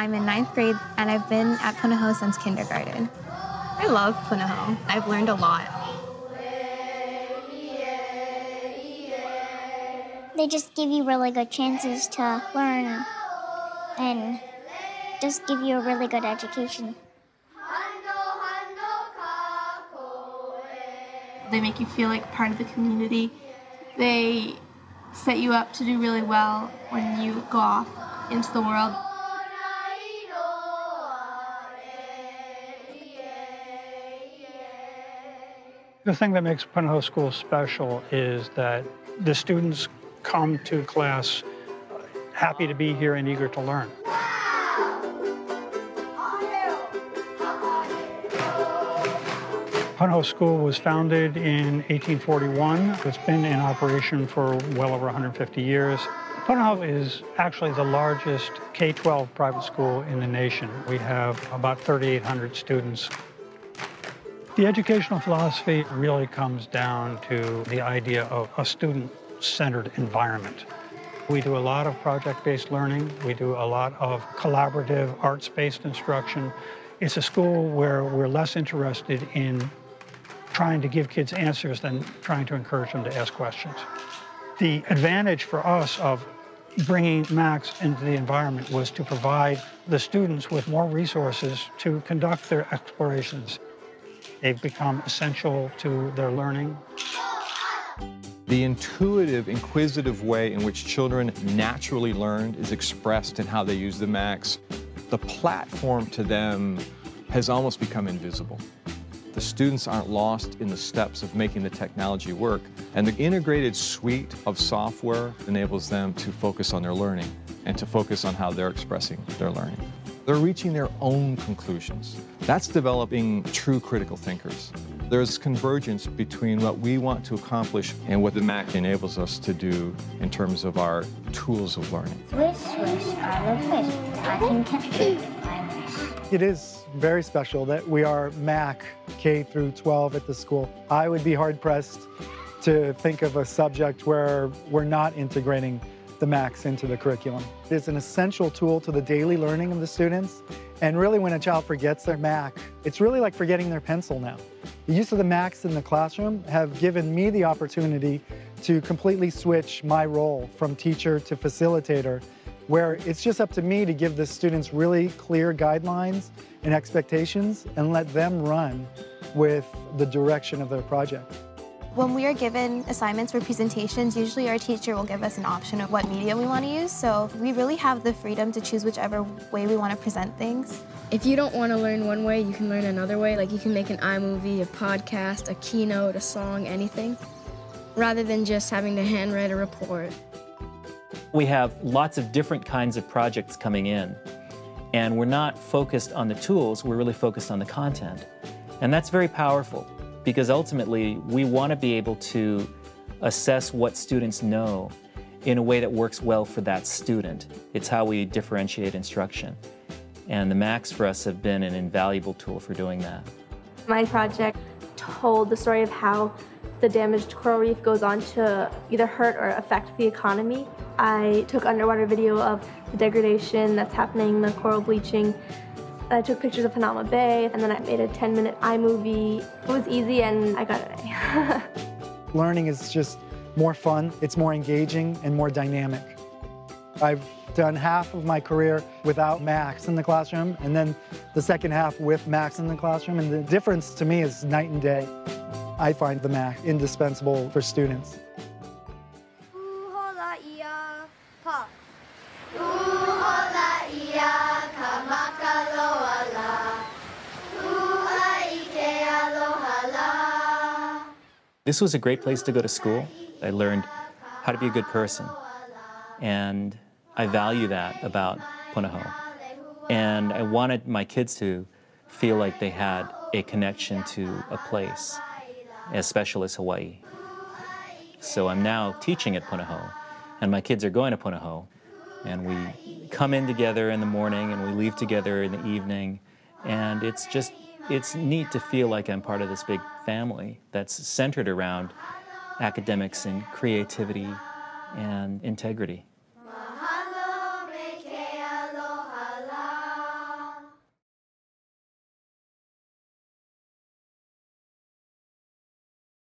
I'm in 9th grade, and I've been at Punahou since kindergarten. I love Punahou. I've learned a lot. They just give you really good chances to learn and just give you a really good education. They make you feel like part of the community. They set you up to do really well when you go off into the world. The thing that makes Punahou School special is that the students come to class happy to be here and eager to learn. Punahou School was founded in 1841. It's been in operation for well over 150 years. Punahou is actually the largest K-12 private school in the nation. We have about 3,800 students. The educational philosophy really comes down to the idea of a student-centered environment. We do a lot of project-based learning. We do a lot of collaborative, arts-based instruction. It's a school where we're less interested in trying to give kids answers than trying to encourage them to ask questions. The advantage for us of bringing Max into the environment was to provide the students with more resources to conduct their explorations. They've become essential to their learning. The intuitive, inquisitive way in which children naturally learned is expressed in how they use the Max. The platform to them has almost become invisible. The students aren't lost in the steps of making the technology work, and the integrated suite of software enables them to focus on their learning and to focus on how they're expressing their learning. They're reaching their own conclusions. That's developing true critical thinkers. There's convergence between what we want to accomplish and what the Mac enables us to do in terms of our tools of learning. Swish, swish, I love fish. I can catch it. I wish. It is very special that we are Mac K through 12 at the school. I would be hard-pressed to think of a subject where we're not integrating the Macs into the curriculum. It's an essential tool to the daily learning of the students, and really when a child forgets their Mac, it's really like forgetting their pencil now. The use of the Macs in the classroom have given me the opportunity to completely switch my role from teacher to facilitator, where it's just up to me to give the students really clear guidelines and expectations and let them run with the direction of their project. When we are given assignments for presentations, usually our teacher will give us an option of what medium we want to use, so we really have the freedom to choose whichever way we want to present things. If you don't want to learn one way, you can learn another way. Like you can make an iMovie, a podcast, a keynote, a song, anything, rather than just having to handwrite a report. We have lots of different kinds of projects coming in, and we're not focused on the tools, we're really focused on the content. And that's very powerful, because ultimately we want to be able to assess what students know in a way that works well for that student. It's how we differentiate instruction. And the Macs for us have been an invaluable tool for doing that. My project told the story of how the damaged coral reef goes on to either hurt or affect the economy. I took underwater video of the degradation that's happening, the coral bleaching. I took pictures of Punahou Bay, and then I made a 10-minute iMovie. It was easy, and I got an A. Learning is just more fun, it's more engaging, and more dynamic. I've done half of my career without Macs in the classroom, and then the second half with Macs in the classroom, and the difference to me is night and day. I find the Mac indispensable for students. This was a great place to go to school. I learned how to be a good person, and I value that about Punahou. And I wanted my kids to feel like they had a connection to a place as special as Hawaii. So I'm now teaching at Punahou, and my kids are going to Punahou, and we come in together in the morning and we leave together in the evening, and it's neat to feel like I'm part of this big family that's centered around academics and creativity and integrity.